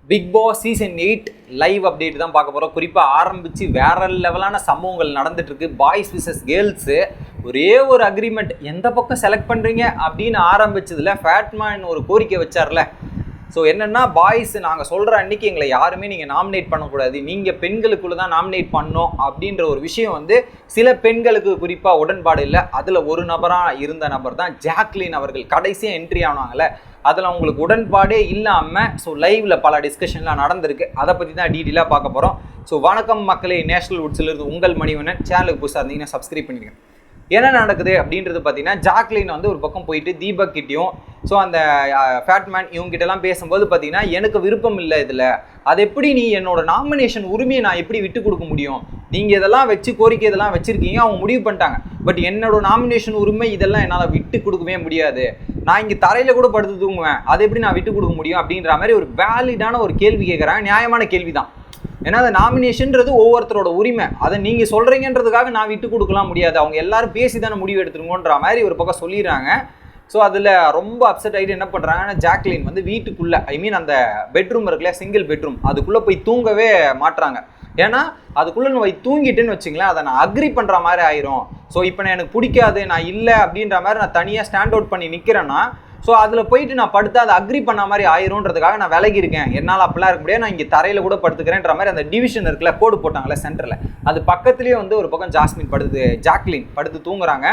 Big Boss season 8 live update தான் பார்க்க போகிறோம். குறிப்பாக ஆரம்பித்து வேற லெவலான சம்பவங்கள் நடந்துட்டுருக்கு. பாய்ஸ் விசஸ் கேர்ள்ஸு ஒரே ஒரு அக்ரிமெண்ட் எந்த பக்கம் செலக்ட் பண்ணுறீங்க அப்படின்னு ஆரம்பிச்சதில் ஃபேட்மேன் ஒரு கோரிக்கை வச்சார்ல. ஸோ என்னென்னா, பாய்ஸ் நாங்கள் சொல்கிற அன்றைக்கி எங்களை யாருமே நீங்கள் நாமினேட் பண்ணக்கூடாது, நீங்கள் பெண்களுக்குள்ளே தான் நாமினேட் பண்ணோம் அப்படின்ற ஒரு விஷயம் வந்து சில பெண்களுக்கு குறிப்பாக உடன்பாடு இல்லை. அதில் ஒரு நபராக இருந்த நபர் தான் ஜாக்லின் அவர்கள். கடைசியாக என்ட்ரி ஆனாங்கல்ல, அதில் அவங்களுக்கு உடன்பாடே இல்லாமல் ஸோ லைவில் பல டிஸ்கஷன்லாம் நடந்திருக்கு. அதை பற்றி தான் டீட்டெயிலாக பார்க்க போகிறோம். ஸோ வணக்கம் மக்களே, நேஷனல் வுட்ஸிலிருந்து உங்கள் மணிவண்ணன். சேனலுக்கு புதுசாக இருந்தீங்கன்னா சப்ஸ்கிரைப் பண்ணிடுங்க. என்ன நடக்குது அப்படின்றது பார்த்தீங்கன்னா, ஜாக்லின் வந்து ஒரு பக்கம் போயிட்டு தீபக் கிட்டேயும் ஸோ அந்த ஃபேட்மேன் இவங்ககிட்டலாம் பேசும்போது பார்த்தீங்கன்னா, எனக்கு விருப்பம் இல்லை இதில், அது எப்படி நீ என்னோட நாமினேஷன் உரிமையை நான் எப்படி விட்டு கொடுக்க முடியும், நீங்கள் இதெல்லாம் வச்சு கோரிக்கை இதெல்லாம் வச்சுருக்கீங்க, அவங்க முடிவு பண்ணிட்டாங்க, பட் என்னோட நாமினேஷன் உரிமை இதெல்லாம் என்னால் விட்டு கொடுக்கவே முடியாது, நான் இங்கே தரையில் கூட படுத்து தூங்குவேன், அதை எப்படி நான் விட்டு கொடுக்க முடியும் அப்படின்ற மாதிரி ஒரு வேலிடான ஒரு கேள்வி கேட்குறாங்க. நியாயமான கேள்வி தான். ஏன்னா அந்த நாமினேஷன்றது ஒவ்வொருத்தரோட உரிமை, அதை நீங்கள் சொல்கிறீங்கன்றதுக்காக நான் விட்டு கொடுக்கலாம் முடியாது, அவங்க எல்லாரும் பேசி தானே முடிவு எடுத்துருங்கன்ற மாதிரி ஒரு பக்கம் சொல்லிடுறாங்க. ஸோ அதில் ரொம்ப அப்செட் ஆகிட்டு என்ன பண்ணுறாங்கன்னா, ஜாக்லின் வந்து வீட்டுக்குள்ளே அந்த பெட்ரூம் இருக்குல்ல, சிங்கிள் பெட்ரூம், அதுக்குள்ளே போய் தூங்கவே மாட்டுறாங்க. ஏன்னா அதுக்குள்ளே நம்ம தூங்கிட்டுன்னு வச்சுங்களேன், அதை நான் அக்ரி பண்ணுற மாதிரி ஆயிரும். ஸோ இப்போ நான் எனக்கு பிடிக்காது, நான் இல்லை அப்படின்ற மாதிரி நான் தனியாக ஸ்டாண்ட் அவுட் பண்ணி நிற்கிறேன்னா, ஸோ அதில் போயிட்டு நான் படுத்து அதை அக்ரி பண்ண மாதிரி ஆயிரும்ன்றதுக்காக நான் விலகி இருக்கேன், என்னால் அப்படிலாம் இருக்க முடியாது, நான் இங்கே தரையில் கூட படுத்துக்கிறேன்ற மாதிரி அந்த டிவிஷன் இருக்குல்ல, கோடு போட்டாங்களே சென்டரில், அது பக்கத்துலேயே வந்து ஒரு பக்கம் ஜாக்லின் படுத்து தூங்குறாங்க.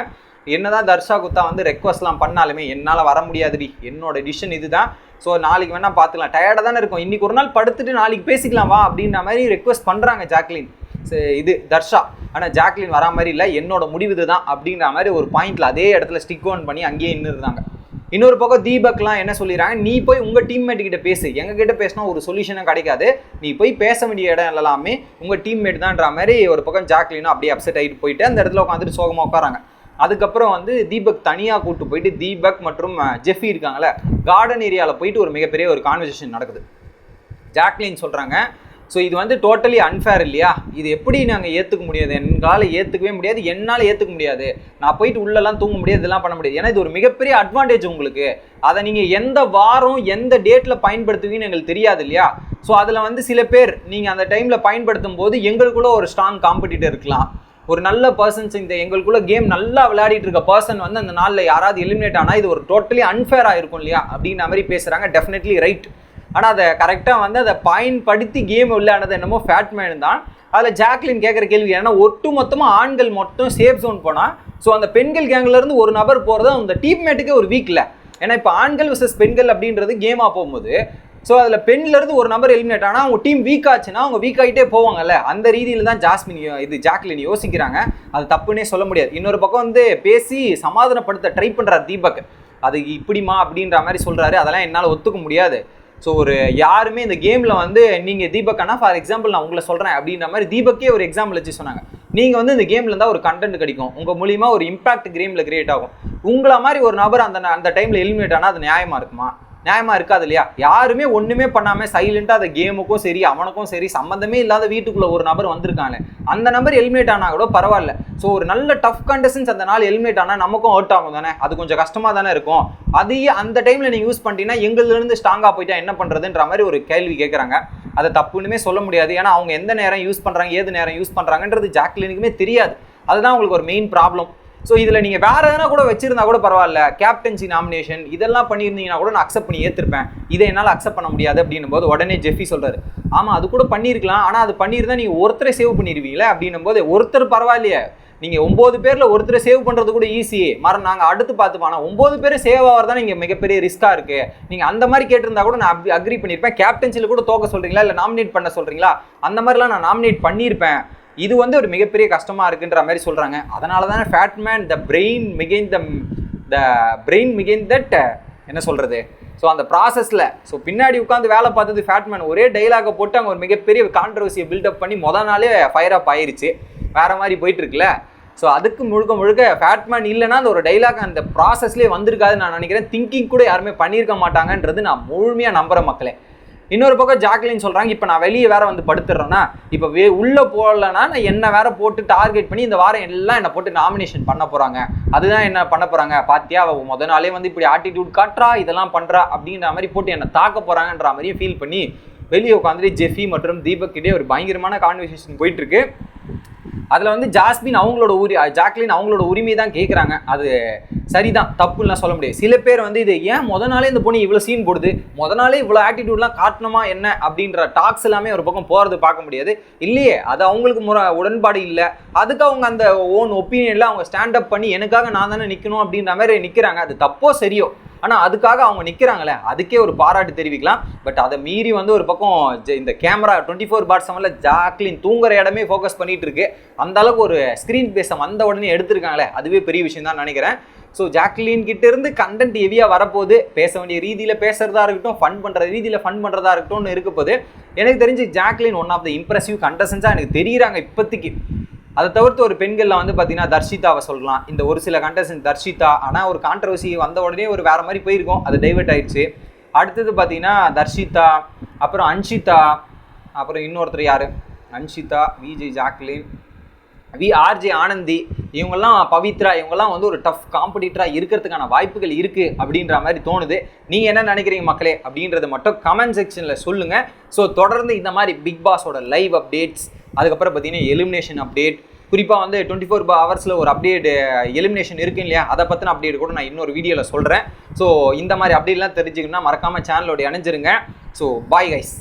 என்னதான் தர்ஷா குத்தா வந்து ரெக்வஸ்ட்லாம் பண்ணாலுமே என்னால் வர முடியாதுடி, என்னோட டிசிஷன் இதுதான், ஸோ நாளைக்கு வேணால் பார்த்துக்கலாம், டயர்டாக தானே இருக்கும், இன்றைக்கி ஒரு நாள் படுத்துட்டு நாளைக்கு பேசிக்கலாம் வா அப்படின்ற மாதிரி ரெக்வஸ்ட் பண்ணுறாங்க ஜாக்லின். இது தர்ஷா. ஆனால் ஜாக்லின் வரா மாதிரி இல்லை, என்னோட முடிவு இது தான் அப்படின்ற மாதிரி ஒரு பாயிண்டில் அதே இடத்துல ஸ்டிக் ஆன் பண்ணி அங்கேயே நின்றுருந்தாங்க. இன்னொரு பக்கம் தீபக்லாம் என்ன சொல்லிடுறாங்க, நீ போய் உங்கள் டீம்மேட் கிட்ட பேசு, எங்ககிட்ட பேசினா ஒரு சொல்யூஷனும் கிடைக்காது, நீ போய் பேச வேண்டிய இடம் எல்லாமே உங்கள் டீம்மேட் தான்ன்ற மாதிரி ஒரு பக்கம் ஜாக்லினும் அப்படியே அப்செட் ஆகிட்டு போயிட்டு அந்த இடத்துல உட்காந்துட்டு சோகமாக உட்காராங்க. அதுக்கப்புறம் வந்து தீபக் தனியாக கூப்பிட்டு போயிட்டு தீபக் மற்றும் ஜெஃபி இருக்காங்களே, கார்டன் ஏரியாவில் போயிட்டு ஒரு மிகப்பெரிய ஒரு கான்வர்சேஷன் நடக்குது. ஜாக்லின் சொல்கிறாங்க, ஸோ இது வந்து டோட்டலி அன்ஃபேர் இல்லையா, இது எப்படி நாங்கள் ஏற்றுக்க முடியாது, எங்களால் ஏற்றுக்கவே முடியாது, என்னால் ஏற்றுக்க முடியாது, நான் போயிட்டு உள்ளெல்லாம் தூங்க முடியாது, இதெல்லாம் பண்ண முடியாது, ஏன்னா இது ஒரு மிகப்பெரிய அட்வான்டேஜ் உங்களுக்கு, அதை நீங்கள் எந்த வாரம் எந்த டேட்டில் பயன்படுத்துவீங்கன்னு எங்களுக்கு தெரியாது இல்லையா. ஸோ அதில் வந்து சில பேர் நீங்கள் அந்த டைமில் பயன்படுத்தும் போது எங்களுக்குள்ள ஒரு ஸ்ட்ராங் காம்படிட்டர் இருக்கலாம், ஒரு நல்ல பர்சன்ஸ், இந்த எங்களுக்குள்ள கேம் நல்லா விளையாடிட்டு இருக்க பர்சன் வந்து அந்த நாளில் யாராவது எலிமினேட் ஆனால் இது ஒரு டோட்டலி அன்ஃபேராக இருக்கும் இல்லையா அப்படின்ற மாதிரி பேசுகிறாங்க. Definitely right. ஆனால் அதை கரெக்டாக வந்து அதை பயன்படுத்தி கேம் விளையாடுறது என்னமோ ஃபேட்மேன் தான். அதில் ஜாக்லின் கேட்குற கேள்வி ஏன்னா, ஒட்டு மொத்தமாக ஆண்கள் மட்டும் சேஃப் ஜோன் போனால் ஸோ அந்த பெண்கள் கேங்லேருந்து ஒரு நபர் போகிறது அந்த டீம்மேட்டுக்கே ஒரு வீக் இல்லை. ஏன்னா இப்போ ஆண்கள் விசஸ் பெண்கள் அப்படின்றது கேமாக போகும்போது ஸோ அதில் பெண்ணிலேருந்து ஒரு நபர் எலிமினேட் ஆனால் அவங்க டீம் வீக் ஆச்சுன்னா அவங்க வீக் ஆகிட்டே போவாங்கல்ல, அந்த ரீதியில் தான் ஜாக்லின் யோசிக்கிறாங்க. அது தப்புன்னே சொல்ல முடியாது. இன்னொரு பக்கம் வந்து பேசி சமாதானப்படுத்த ட்ரை பண்ணுறாரு தீபக், அது இப்படிமா அப்படின்ற மாதிரி சொல்கிறாரு, அதெல்லாம் என்னால் ஒத்துக்க முடியாது. ஸோ ஒரு யாருமே இந்த கேமில் வந்து நீங்கள் தீபக்கானா ஃபார் எக்ஸாம்பிள் நான் உங்களை சொல்கிறேன் அப்படின்ற மாதிரி தீபக்கே ஒரு எக்ஸாம்பிள் வச்சு சொன்னாங்க, நீங்கள் வந்து இந்த கேமில் இருந்தால் ஒரு கண்டென்ட் கிடைக்கும், உங்கள் மூலிமா ஒரு இம்பாக்ட் கேமில் கிரியேட் ஆகும், உங்களை மாதிரி ஒரு நபர் அந்த டைமில் எலிமினேட் ஆனால் அது நியாயமாக இருக்குமா? நியாயமாக இருக்காது இல்லையா. யாருமே ஒன்றுமே பண்ணாமல் சைலண்ட்டாக அந்த கேமுக்கும் சரி அவனுக்கும் சரி சம்மந்தமே இல்லாத வீட்டுக்குள்ளே ஒரு நபர் வந்திருக்காங்க, அந்த நபர் எலிமினேட் ஆனால் கூட பரவாயில்ல. ஸோ ஒரு நல்ல டஃப் கண்டஸ்டன்ஸ் அந்த நாள் எலிமினேட் ஆனால் நமக்கும் அவுட் ஆகும் தானே, அது கொஞ்சம் கஷ்டமாக தானே இருக்கும், அதையே அந்த டைமில் நீங்கள் யூஸ் பண்ணிட்டீங்கன்னா எங்கள்லேருந்து ஸ்ட்ராங்காக போயிட்டா என்ன பண்ணுறதுன்ற மாதிரி ஒரு கேள்வி கேட்குறாங்க. அதை தப்புன்னுமே சொல்ல முடியாது, ஏன்னா அவங்க எந்த நேரம் யூஸ் பண்ணுறாங்க ஏது நேரம் யூஸ் பண்ணுறாங்கன்றது ஜாக்லினுக்குமே தெரியாது. அதுதான் உங்களுக்கு ஒரு மெயின் ப்ராப்ளம். ஸோ இதில் நீங்கள் வேறு எதனா கூட வச்சுருந்தா கூட பரவாயில்ல, கேப்டன்சி நாமினேஷன் இதெல்லாம் பண்ணியிருந்தீங்கன்னா கூட நான் அக்செப்ட் பண்ணி ஏற்றிருப்பேன், இதை என்னால் அக்செப்ட் பண்ண முடியாது அப்படின்னும் போது உடனே ஜெஃபி சொல்கிறாரு, ஆமாம் அது கூட பண்ணியிருக்கலாம், ஆனால் அது பண்ணியிருந்தா நீங்கள் ஒருத்தரை சேவ் பண்ணிடுவீங்களே அப்படின்னும் போது, ஒருத்தர் பரவாயில்லையே, நீங்கள் 9 பேரில் ஒருத்தரை சேவ் பண்ணுறது கூட ஈஸி, நாங்கள் அடுத்து பார்த்துப்பானா 9 பேர் சேவ் ஆகிறது தான் நீங்கள் மிகப்பெரிய ரிஸ்க்காக இருக்குது, நீங்கள் அந்த மாதிரி கேட்டிருந்தா கூட நான் அக்ரி பண்ணியிருப்பேன், கேப்டன்சியில் கூட தோக்க சொல்கிறீங்களா இல்லை நாமினேட் பண்ண சொல்கிறீங்களா, அந்த மாதிரிலாம் நான் நாமினேட் பண்ணியிருப்பேன், இது வந்து ஒரு மிகப்பெரிய கஷ்டமாக இருக்குன்ற மாதிரி சொல்கிறாங்க. அதனால தானே ஃபேட்மேன் த பிரெயின் மிகைன் தட் என்ன சொல்கிறது, ஸோ அந்த ப்ராசஸில் ஸோ பின்னாடி உட்காந்து வேலை பார்த்தது ஃபேட்மேன் ஒரே டைலாகை போட்டு அங்கே ஒரு மிகப்பெரிய கான்ட்ரவர்சியை பில்டப் பண்ணி நாளே ஃபயர் அப் ஆயிடுச்சு, வேறு மாதிரி போயிட்டுருக்குல்ல. ஸோ அதுக்கு முழுக்க ஃபேட்மேன் இல்லைன்னா அந்த ஒரு டைலாக் அந்த ப்ராசஸ்லேயே வந்திருக்காதுன்னு நான் நினைக்கிறேன். திங்கிங் கூட யாருமே பண்ணியிருக்க மாட்டாங்கன்றது நான் முழுமையாக நம்புகிற மக்களே. இன்னொரு பக்கம் ஜாக்லின் சொல்கிறாங்க, இப்போ நான் வெளியே வேற வந்து படுத்துடுறேன்னா, இப்போ உள்ளே போடலைன்னா நான் என்ன வேற போட்டு டார்கெட் பண்ணி இந்த வாரம் எல்லாம் என்னை போட்டு நாமினேஷன் பண்ண போகிறாங்க, அதுதான் என்ன பண்ண போகிறாங்க பாத்தியா, முத நாளே வந்து இப்படி ஆட்டிடியூட் காட்டுறா இதெல்லாம் பண்ணுறா அப்படின்ற மாதிரி போட்டு என்னை தாக்க போகிறாங்கன்ற மாதிரியும் ஃபீல் பண்ணி வெளியே உட்காந்துட்டு ஜெஃபி மற்றும் தீபக் கிட்டே ஒரு பயங்கரமான கான்வர்சேஷன் போயிட்டு இருக்கு. அதில் வந்து ஜாக்லின் அவங்களோட உரிமை தான் கேட்குறாங்க. அது சரிதான், தப்புலாம் சொல்ல முடியாது. சில பேர் வந்து இது ஏன் நாளே இந்த பொண்ணு இவ்வளோ சீன் போடுது, நாளே இவ்வளோ ஆட்டிடியூட்லாம் காட்டணுமா என்ன அப்படின்ற டாக்ஸ் எல்லாமே ஒரு பக்கம் போகிறது பார்க்க முடியாது. இல்லையே, அது அவங்களுக்கு உடன்பாடு இல்லை. அதுக்கு அவங்க அந்த ஓன் ஒப்பீனியனில் அவங்க ஸ்டாண்ட் அப் பண்ணி எனக்காக நான் தானே நிற்கணும் அப்படின்ற மாதிரி நிற்கிறாங்க. அது தப்போ சரியோ, ஆனால் அதுக்காக அவங்க நிற்கிறாங்களே, அதுக்கே ஒரு பாராட்டு தெரிவிக்கலாம். பட் அதை மீறி வந்து ஒரு பக்கம் இந்த கேமரா 24/7 ஜாக்லின் தூங்குற இடமே ஃபோக்கஸ் பண்ணிட்டு இருக்கு. அந்த அளவுக்கு ஒரு ஸ்க்ரீன் பேஸை வந்த உடனே எடுத்திருக்காங்களே, அதுவே பெரிய விஷயம் தான் நினைக்கிறேன். ஸோ ஜாக்லின் கிட்ட இருந்து கண்டென்ட் ஹெவியாக வரப்போகுது. பேச வேண்டிய ரீதியில் பேசுறதா இருக்கட்டும், ஃபன் பண்ணுற ரீதியில் ஃபன் பண்ணுறதா இருக்கட்டும்னு இருக்க போது. எனக்கு தெரிஞ்சு Jacqueline one of the impressive கண்டஸ்டன்ஸாக எனக்கு தெரியுறாங்க இப்போதைக்கு. அதை தவிர்த்து ஒரு பெண்களில் வந்து பார்த்தீங்கன்னா தர்ஷிதாவை சொல்லலாம். இந்த ஒரு சில கண்டஸ்டன்ட் தர்ஷிதா, ஆனால் ஒரு கான்ட்ரவர்சி வந்த உடனே ஒரு வேறு மாதிரி போயிருக்கும், அது டைவெர்ட் ஆயிடுச்சு. அடுத்தது பார்த்தீங்கன்னா தர்ஷிதா, அப்புறம் அன்ஷிதா, அப்புறம் இன்னொருத்தர் யார், அன்ஷிதா, விஜய், ஜாக்லின், ஆர்ஜே ஆனந்தி, இவங்கெல்லாம் பவித்ரா, இவங்கெல்லாம் வந்து ஒரு டஃப் காம்படிட்டராக இருக்கிறதுக்கான வாய்ப்புகள் இருக்குது அப்படின்ற மாதிரி தோணுது. நீங்கள் என்ன நினைக்கிறீங்க மக்களே அப்படின்றத மட்டும் கமெண்ட் செக்ஷனில் சொல்லுங்கள். ஸோ தொடர்ந்து இந்த மாதிரி பிக் பாஸோட லைவ் அப்டேட்ஸ், அதுக்கப்புறம் பார்த்தீங்கன்னா எலிமினேஷன் அப்டேட், குறிப்பாக வந்து 24 ஹவர்ஸில் ஒரு அப்டேட் எலிமினேஷன் இருக்கு இல்லையா, அதை பற்றின அப்டேட் கூட நான் இன்னொரு வீடியோவில் சொல்கிறேன். ஸோ இந்த மாதிரி அப்டேட்லாம் தெரிஞ்சுக்கணும்னா மறக்காமல் சேனலோட இணைஞ்சிருங்க. So bye guys.